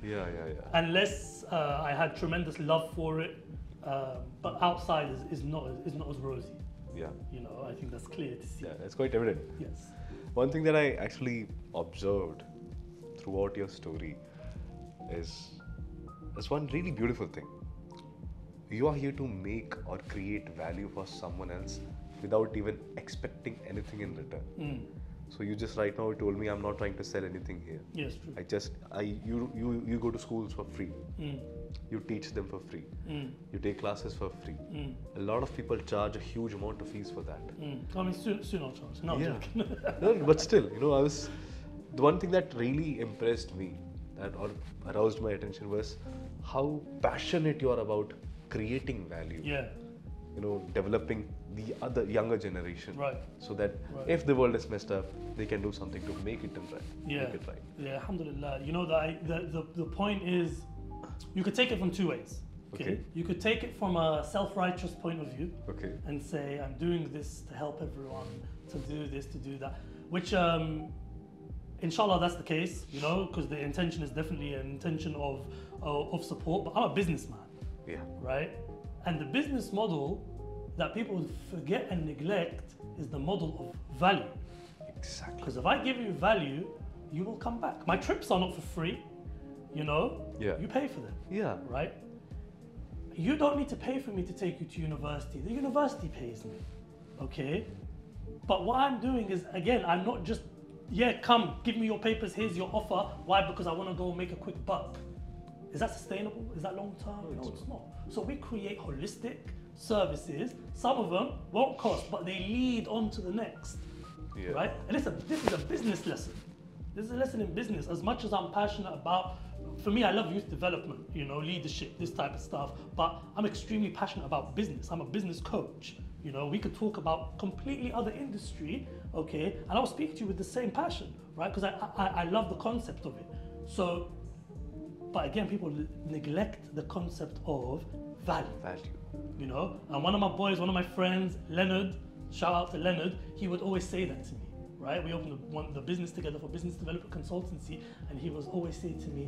unless I had tremendous love for it. But outside is not as rosy. Yeah. You know, I think that's clear to see. Yeah, it's quite evident. Yes. One thing that I actually observed throughout your story is one really beautiful thing. You are here to make or create value for someone else without even expecting anything in return. So you just right now told me I'm not trying to sell anything here. Yes, true. You go to schools for free. You teach them for free. You take classes for free. A lot of people charge a huge amount of fees for that. I mean, soon I'll charge. No, I'm joking. No, but still, you know, the one thing that really impressed me or aroused my attention was how passionate you are about creating value. Yeah. You know, developing the other younger generation, right? So that if the world is messed up, they can do something to make it right. Yeah, make it right. Yeah, alhamdulillah. You know, the point is, you could take it from two ways. Okay. You could take it from a self-righteous point of view. Okay. And say, I'm doing this to help everyone, to do this, to do that, which inshallah that's the case, you know, because the intention is definitely an intention of support. But I'm a businessman. Yeah. Right. And the business model that people forget and neglect is the model of value. Exactly. Because if I give you value, you will come back. My trips are not for free, you know? Yeah. You pay for them. Yeah. Right? You don't need to pay for me to take you to university. The university pays me, okay? But what I'm doing is, again, I'm not just, come, give me your papers, here's your offer. Why? Because I want to go make a quick buck. Is that sustainable? Is that long term? No, it's not. So we create holistic services. Some of them won't cost, but they lead on to the next, right? And this is a business lesson. This is a lesson in business. As much as I'm passionate about, for me, I love youth development, you know, leadership, this type of stuff, but I'm extremely passionate about business. I'm a business coach. You know, we could talk about completely other industry, okay? And I'll speak to you with the same passion, right? Because I love the concept of it. So, but again, people neglect the concept of value. You know, and one of my boys, one of my friends, Leonard, shout out to Leonard, he would always say that to me, right? We opened the business together for business development consultancy, and he was always saying to me,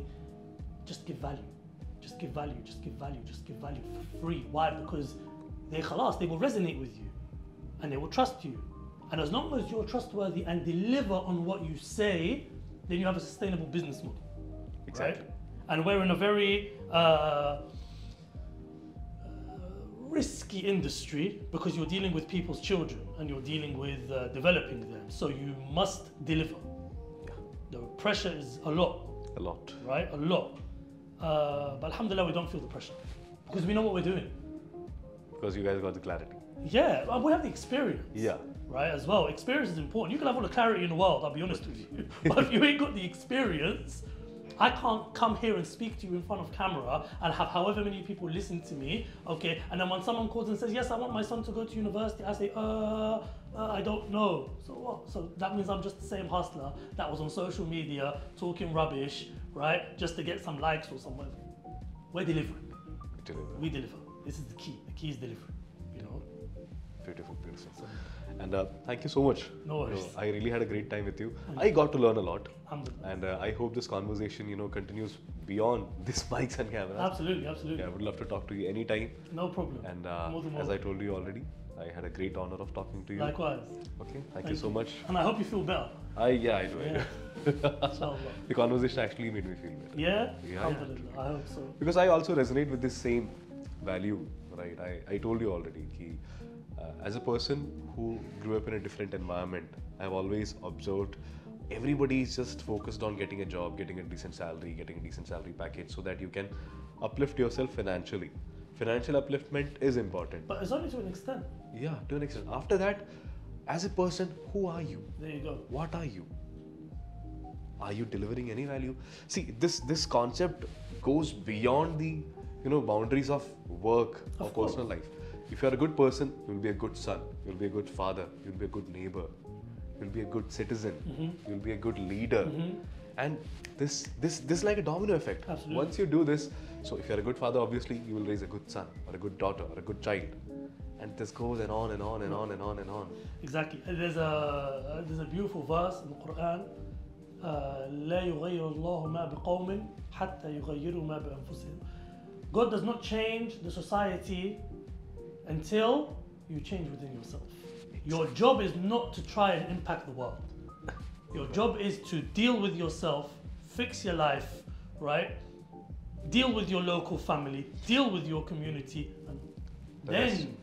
just give value, just give value, just give value, just give value for free. Why? Because they will resonate with you, and they will trust you. And as long as you're trustworthy and deliver on what you say, then you have a sustainable business model. Exactly. Right? And we're in a very risky industry because you're dealing with people's children and you're dealing with developing them. So you must deliver. Yeah. The pressure is a lot. A lot. Right? A lot. But alhamdulillah, we don't feel the pressure because we know what we're doing. Because you guys got the clarity. Yeah, we have the experience. Yeah. Right, as well. Experience is important. You can have all the clarity in the world, I'll be honest with you. But if you ain't got the experience, I can't come here and speak to you in front of camera and have however many people listen to me, okay? And then when someone calls and says, yes, I want my son to go to university, I say, I don't know. So what? So that means I'm just the same hustler that was on social media talking rubbish, right? Just to get some likes or somewhere. We're delivering. We deliver. This is the key. The key is delivery, you know? Beautiful, beautiful. And thank you so much. No worries. You know, I really had a great time with you. I got to learn a lot. Alhamdulillah. And I hope this conversation, you know, continues beyond this mics and cameras. Absolutely, absolutely. Yeah, I would love to talk to you anytime. No problem. And as I told you already, I had a great honor of talking to you. Likewise. Okay, thank you so much. And I hope you feel better. I do. Inshallah. The conversation actually made me feel better. Yeah? Alhamdulillah, I hope so. Because I also resonate with this same value, right? I told you already, as a person who grew up in a different environment, I've always observed everybody is just focused on getting a job, getting a decent salary, getting a decent salary package so that you can uplift yourself financially. Financial upliftment is important. But it's only to an extent. Yeah, to an extent. After that, as a person, who are you? There you go. What are you? Are you delivering any value? See, this concept goes beyond the boundaries of work or personal life. If you are a good person, you'll be a good son, you'll be a good father, you'll be a good neighbor, you'll be a good citizen, you'll be a good leader. And this is like a domino effect. Absolutely. Once you do this, so if you're a good father, obviously you will raise a good son or a good daughter or a good child. And this goes and on and on and on and on and on. Exactly. There's a beautiful verse in the Quran. لا يغير الله ما بقوم حتى يغيروا ما بأنفسهم. God does not change the society until you change within yourself. Your job is not to try and impact the world. Your job is to deal with yourself, fix your life, right? Deal with your local family, deal with your community, and then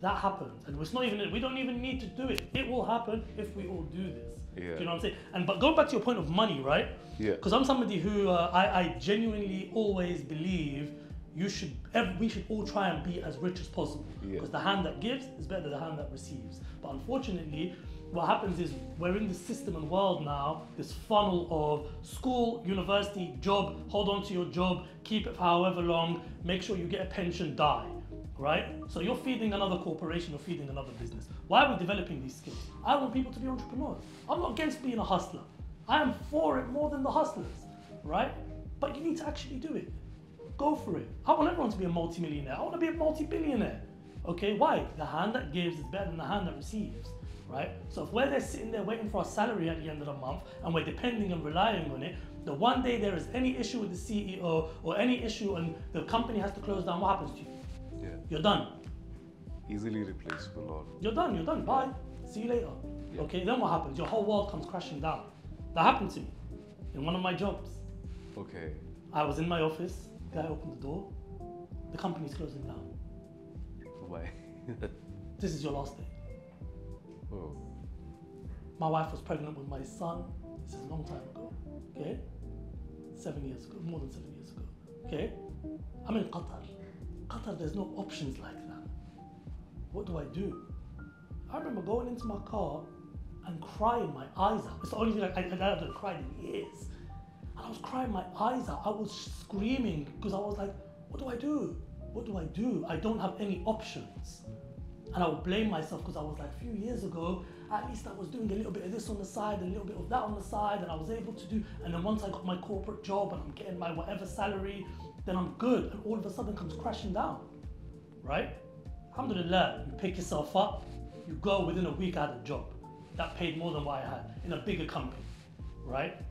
that happens. And it's not even, we don't even need to do it. It will happen if we all do this. Yeah. Do you know what I'm saying? And but going back to your point of money, right? Yeah. Because I'm somebody who I genuinely always believe we should all try and be as rich as possible. Because the hand that gives is better than the hand that receives. But unfortunately, what happens is we're in this system and world now, this funnel of school, university, job, hold on to your job, keep it for however long, make sure you get a pension, die. Right? So you're feeding another corporation or feeding another business. Why are we developing these skills? I want people to be entrepreneurs. I'm not against being a hustler. I am for it more than the hustlers, right? But you need to actually do it. Go for it. I want everyone to be a multi-millionaire. I want to be a multi-billionaire. Okay, why? The hand that gives is better than the hand that receives, right? So if we're there sitting there waiting for our salary at the end of the month and we're depending and relying on it, the one day there is any issue with the CEO or any issue and the company has to close down, what happens to you? Yeah. You're done. Easily replaceable or... You're done. Bye. See you later. Yeah. Okay, then what happens? Your whole world comes crashing down. That happened to me in one of my jobs. Okay. I was in my office, guy opened the door, the company's closing down. Why? This is your last day. Oh. My wife was pregnant with my son, this is a long time ago, okay? 7 years ago, more than 7 years ago, okay? I'm in Qatar. Qatar, there's no options like that. What do I do? I remember going into my car and crying my eyes out. It's the only thing I haven't cried in years. And I was crying my eyes out. I was screaming because I was like, what do I do? What do I do? I don't have any options. And I would blame myself because I was like, a few years ago, at least I was doing a little bit of this on the side, and a little bit of that on the side, and I was able to do, and then once I got my corporate job and I'm getting my whatever salary, then I'm good. And all of a sudden it comes crashing down, right? Alhamdulillah, you pick yourself up, you go, within a week I had a job that paid more than what I had in a bigger company, right?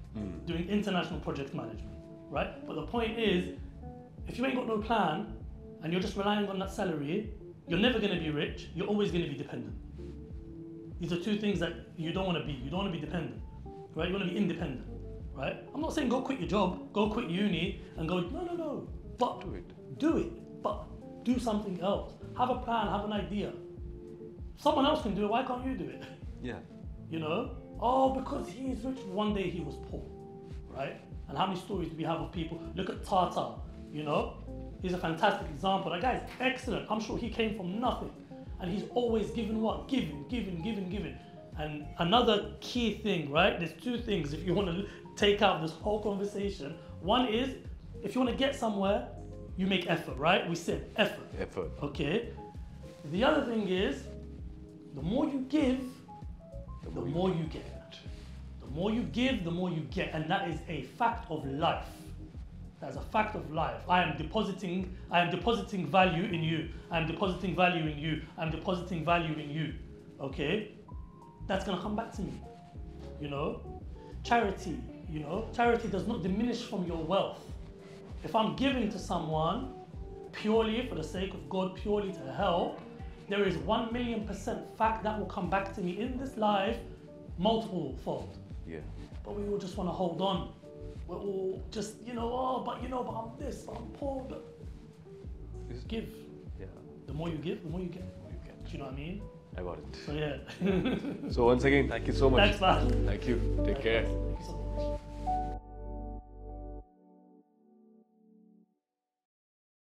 Doing international project management, right? But the point is, if you ain't got no plan and you're just relying on that salary, you're never going to be rich, you're always going to be dependent. These are two things that you don't want to be. You don't want to be dependent, right? You want to be independent, right? I'm not saying go quit your job, go quit uni and go, no. But do it, but do something else. Have a plan, have an idea. Someone else can do it, why can't you do it? Yeah. You know? Oh, because he is rich, one day he was poor, right? And how many stories do we have of people? Look at Tata, you know? He's a fantastic example. That guy's excellent. I'm sure he came from nothing. And he's always given what? Giving. And another key thing, right? There's two things if you want to take out this whole conversation. One is, if you want to get somewhere, you make effort, right? We said effort. Effort. Okay? The other thing is, the more you give, the more you get. The more you give, the more you get. And that is a fact of life. That's a fact of life. I am depositing value in you. I am depositing value in you. I'm depositing value in you. Okay? That's gonna come back to me. You know? Charity, you know? Charity does not diminish from your wealth. If I'm giving to someone purely for the sake of God, purely to help, there is 1,000,000% fact that will come back to me in this life, multiple fold. Yeah. But we all just wanna hold on. We're all just, but I'm this, but I'm poor, but just give. Yeah. The more you give, the more you get. Do you know what I mean? I got it. So yeah. So once again, thank you so much. Thanks, man. Thank you. Take care. Thank you so much.